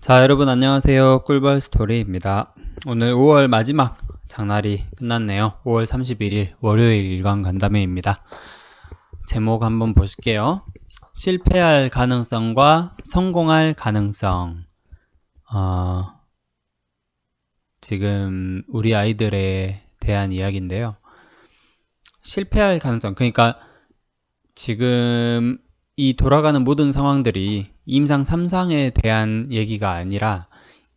자, 여러분 안녕하세요. 꿀벌 스토리입니다. 오늘 5월 마지막 장날이 끝났네요. 5월 31일 월요일 일간 간담회입니다. 제목 한번 보실게요. 실패할 가능성과 성공할 가능성. 지금 우리 아이들에 대한 이야기인데요. 실패할 가능성, 그러니까 지금 이 돌아가는 모든 상황들이 임상 3상에 대한 얘기가 아니라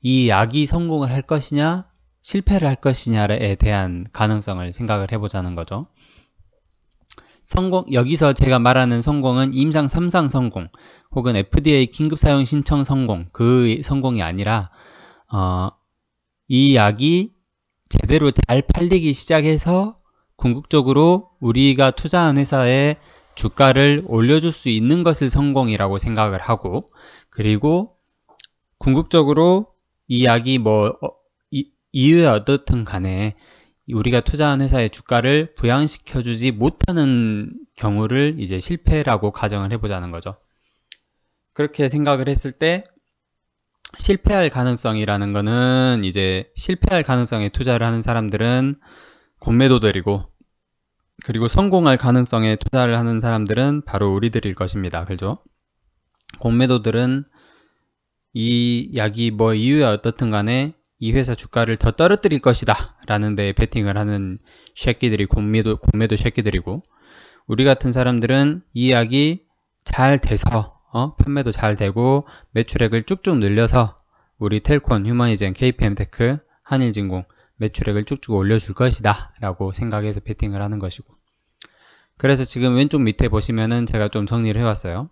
이 약이 성공을 할 것이냐 실패를 할 것이냐에 대한 가능성을 생각을 해보자는 거죠. 여기서 제가 말하는 성공은 임상 3상 성공 혹은 FDA 긴급 사용 신청 성공, 그 성공이 아니라 이 약이 제대로 잘 팔리기 시작해서 궁극적으로 우리가 투자한 회사에 주가를 올려줄 수 있는 것을 성공이라고 생각을 하고, 그리고 궁극적으로 이 약이 이유에 어떻든 간에 우리가 투자한 회사의 주가를 부양시켜주지 못하는 경우를 이제 실패라고 가정을 해보자는 거죠. 그렇게 생각을 했을 때 실패할 가능성이라는 거는 이제 실패할 가능성에 투자를 하는 사람들은 공매도들이고, 그리고 성공할 가능성에 투자를 하는 사람들은 바로 우리들일 것입니다. 그죠? 공매도들은 이 약이 이유에 어떻든 간에 이 회사 주가를 더 떨어뜨릴 것이다 라는 데 베팅을 하는 쉐끼들이 공매도 쉐끼들이고, 우리 같은 사람들은 이 약이 잘 돼서 판매도 잘 되고 매출액을 쭉쭉 늘려서 우리 텔콘, 휴머니젠, KPM테크, 한일진공 매출액을 쭉쭉 올려줄 것이다 라고 생각해서 베팅을 하는 것이고, 그래서 지금 왼쪽 밑에 보시면은 제가 좀 정리를 해왔어요.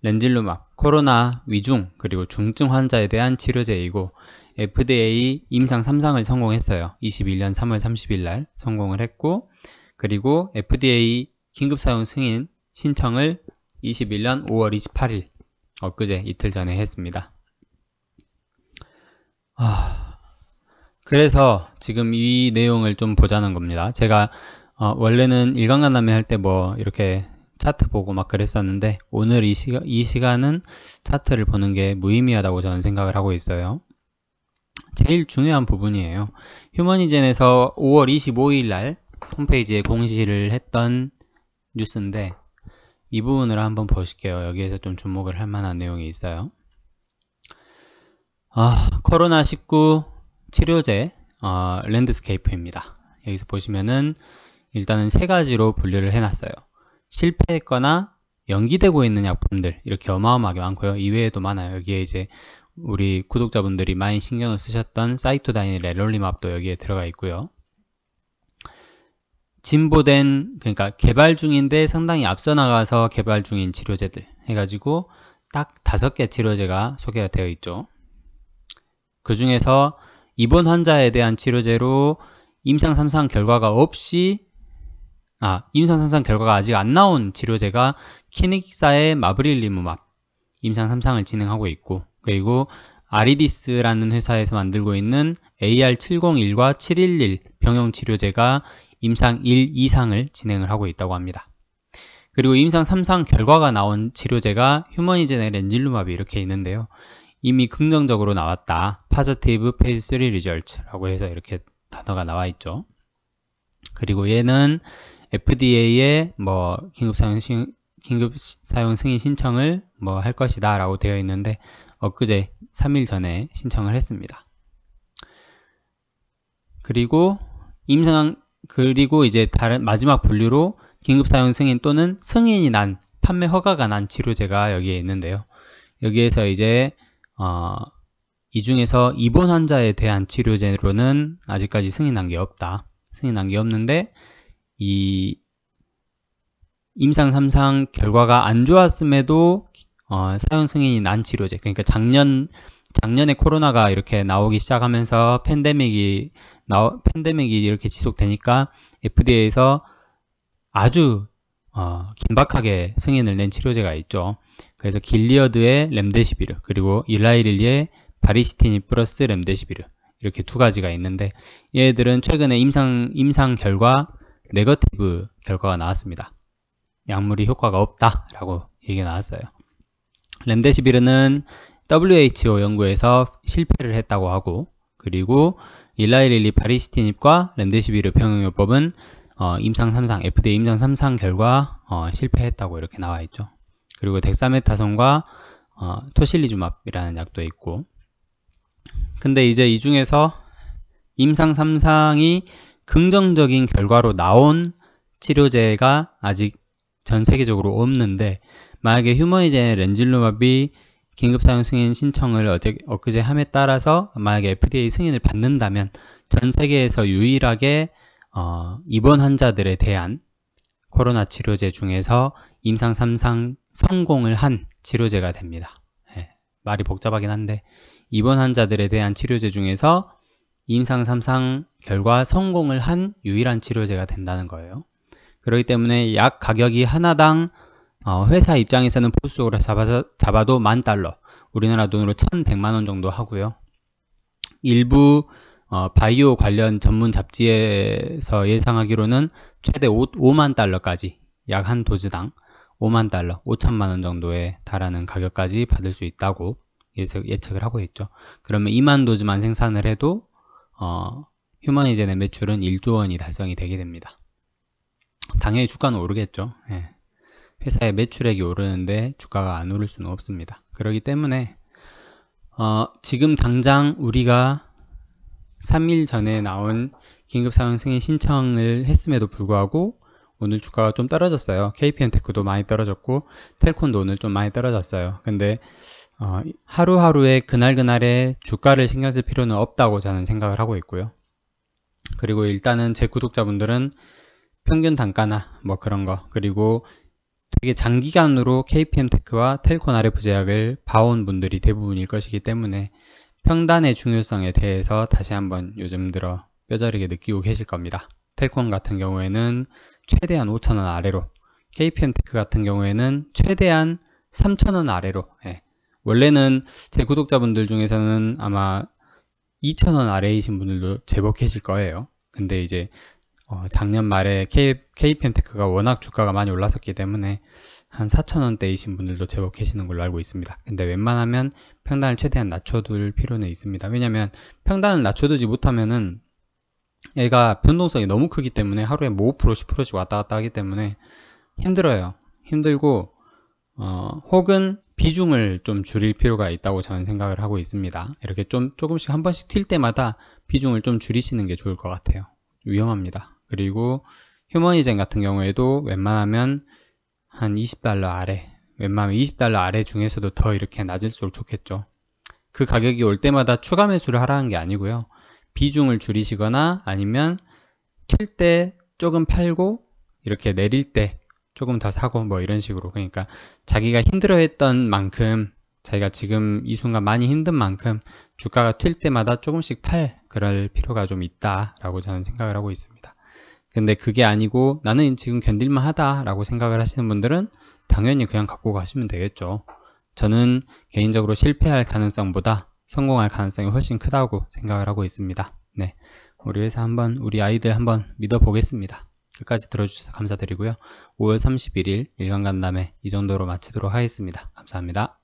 렌질루막, 코로나 위중 그리고 중증 환자에 대한 치료제이고, FDA 임상 3상을 성공했어요. 21년 3월 30일 날 성공을 했고, 그리고 FDA 긴급사용 승인 신청을 21년 5월 28일 엊그제 이틀 전에 했습니다. 그래서 지금 이 내용을 좀 보자는 겁니다. 제가 원래는 일간간담회 할 때 이렇게 차트 보고 막 그랬었는데, 오늘 이 시간은 차트를 보는 게 무의미하다고 저는 생각을 하고 있어요. 제일 중요한 부분이에요. 휴머니젠에서 5월 25일 날 홈페이지에 공시를 했던 뉴스인데, 이 부분을 한번 보실게요. 여기에서 좀 주목을 할 만한 내용이 있어요. 코로나19 치료제 랜드스케이프입니다. 여기서 보시면은 일단은 세 가지로 분류를 해놨어요. 실패했거나 연기되고 있는 약품들, 이렇게 어마어마하게 많고요. 이외에도 많아요. 여기에 이제 우리 구독자분들이 많이 신경을 쓰셨던 사이토다인, 레롤리맙도 여기에 들어가 있고요. 진보된, 그러니까 개발 중인데 상당히 앞서 나가서 개발 중인 치료제들 해가지고 딱 5개 치료제가 소개가 되어 있죠. 그 중에서 입원 환자에 대한 치료제로 임상 3상 결과가 없이 임상 3상 결과가 아직 안 나온 치료제가 키닉사의 마브릴리무맙 임상 3상을 진행하고 있고, 그리고 아리디스라는 회사에서 만들고 있는 AR701과 711 병용 치료제가 임상 1, 2상을 진행을 하고 있다고 합니다. 그리고 임상 3상 결과가 나온 치료제가 휴머니젠의 렌질루맙이 이렇게 있는데요. 이미 긍정적으로 나왔다. Positive Phase 3 Results라고 해서 이렇게 단어가 나와 있죠. 그리고 얘는 FDA에 긴급 사용 승인 신청을 할 것이다 라고 되어 있는데, 엊그제 3일 전에 신청을 했습니다. 그리고 이제 다른 마지막 분류로 긴급 사용 승인 또는 승인이 난, 판매 허가가 난 치료제가 여기에 있는데요. 여기에서 이제 이 중에서 입원 환자에 대한 치료제로는 아직까지 승인 난 게 없다. 승인 난 게 없는데, 이 임상 3상 결과가 안 좋았음에도 사용 승인이 난 치료제, 그러니까 작년에 코로나가 이렇게 나오기 시작하면서 팬데믹이 이렇게 지속되니까 FDA에서 아주 긴박하게 승인을 낸 치료제가 있죠. 그래서 길리어드의 렘데시비르, 그리고 일라이릴리의 바리시티닌 플러스 렘데시비르, 이렇게 두 가지가 있는데, 얘들은 최근에 임상 결과 네거티브 결과가 나왔습니다. 약물이 효과가 없다라고 얘기가 나왔어요. 렘데시비르는 WHO 연구에서 실패를 했다고 하고, 그리고 일라이릴리 바리시티닙과 렘데시비르 병용요법은 임상 3상, FDA 임상 3상 결과 실패했다고 이렇게 나와 있죠. 그리고 덱사메타손과 토실리주맙이라는 약도 있고, 근데 이제 이 중에서 임상 3상이 긍정적인 결과로 나온 치료제가 아직 전 세계적으로 없는데, 만약에 휴머니젠의 렌질루맙이 긴급사용 승인 신청을 엊그제 함에 따라서 만약에 FDA 승인을 받는다면 전 세계에서 유일하게 입원 환자들에 대한 코로나 치료제 중에서 임상 3상 성공을 한 치료제가 됩니다. 네, 말이 복잡하긴 한데 입원 환자들에 대한 치료제 중에서 임상 3상 결과 성공을 한 유일한 치료제가 된다는 거예요. 그렇기 때문에 약 가격이 하나당 회사 입장에서는 보수적으로 잡아도 $10,000, 우리나라 돈으로 1,100만원 정도 하고요. 일부 바이오 관련 전문 잡지에서 예상하기로는 최대 $50,000까지 약 한 도즈당 $50,000, 5천만원 정도에 달하는 가격까지 받을 수 있다고 예측을 하고 있죠. 그러면 2만 도즈만 생산을 해도 휴머니젠의 매출은 1조 원이 달성이 되게 됩니다. 당연히 주가는 오르겠죠. 예. 회사의 매출액이 오르는데 주가가 안 오를 수는 없습니다. 그렇기 때문에 지금 당장 우리가 3일 전에 나온 긴급사용 승인 신청을 했음에도 불구하고 오늘 주가가 좀 떨어졌어요. KPM테크도 많이 떨어졌고 텔콘도 오늘 좀 많이 떨어졌어요. 근데 하루하루의 그날그날의 주가를 신경 쓸 필요는 없다고 저는 생각을 하고 있고요. 그리고 일단은 제 구독자분들은 평균 단가나 뭐 그런 거, 그리고 되게 장기간으로 KPM테크와 텔콘 RF 제약을 봐온 분들이 대부분일 것이기 때문에 평단의 중요성에 대해서 다시 한번 요즘 들어 뼈저리게 느끼고 계실 겁니다. 텔콘 같은 경우에는 최대한 5,000원 아래로, KPM테크 같은 경우에는 최대한 3,000원 아래로, 예. 원래는 제 구독자분들 중에서는 아마 2,000원 아래이신 분들도 제법 계실 거예요. 근데 이제 작년 말에 KPM테크가 워낙 주가가 많이 올랐었기 때문에 한 4,000원대이신 분들도 제법 계시는 걸로 알고 있습니다. 근데 웬만하면 평단을 최대한 낮춰둘 필요는 있습니다. 왜냐면 평단을 낮춰두지 못하면은 얘가 변동성이 너무 크기 때문에 하루에 뭐 5%, 10%씩 왔다 갔다 하기 때문에 힘들어요. 힘들고 혹은 비중을 좀 줄일 필요가 있다고 저는 생각을 하고 있습니다. 이렇게 조금씩 한 번씩 튈 때마다 비중을 좀 줄이시는 게 좋을 것 같아요. 위험합니다. 그리고 휴머니젠 같은 경우에도 웬만하면 한 $20 아래, 웬만하면 $20 아래 중에서도 더 이렇게 낮을수록 좋겠죠. 그 가격이 올 때마다 추가 매수를 하라는 게 아니고요. 비중을 줄이시거나 아니면 튈 때 조금 팔고 이렇게 내릴 때 조금 더 사고 뭐 이런 식으로, 그러니까 자기가 힘들어했던 만큼, 자기가 지금 이 순간 많이 힘든 만큼 주가가 튈 때마다 조금씩 그럴 필요가 좀 있다라고 저는 생각을 하고 있습니다. 근데 그게 아니고 나는 지금 견딜만 하다라고 생각을 하시는 분들은 당연히 그냥 갖고 가시면 되겠죠. 저는 개인적으로 실패할 가능성보다 성공할 가능성이 훨씬 크다고 생각을 하고 있습니다. 네, 우리 회사 우리 아이들 한번 믿어보겠습니다. 끝까지 들어주셔서 감사드리고요. 5월 31일 일간간담회 이 정도로 마치도록 하겠습니다. 감사합니다.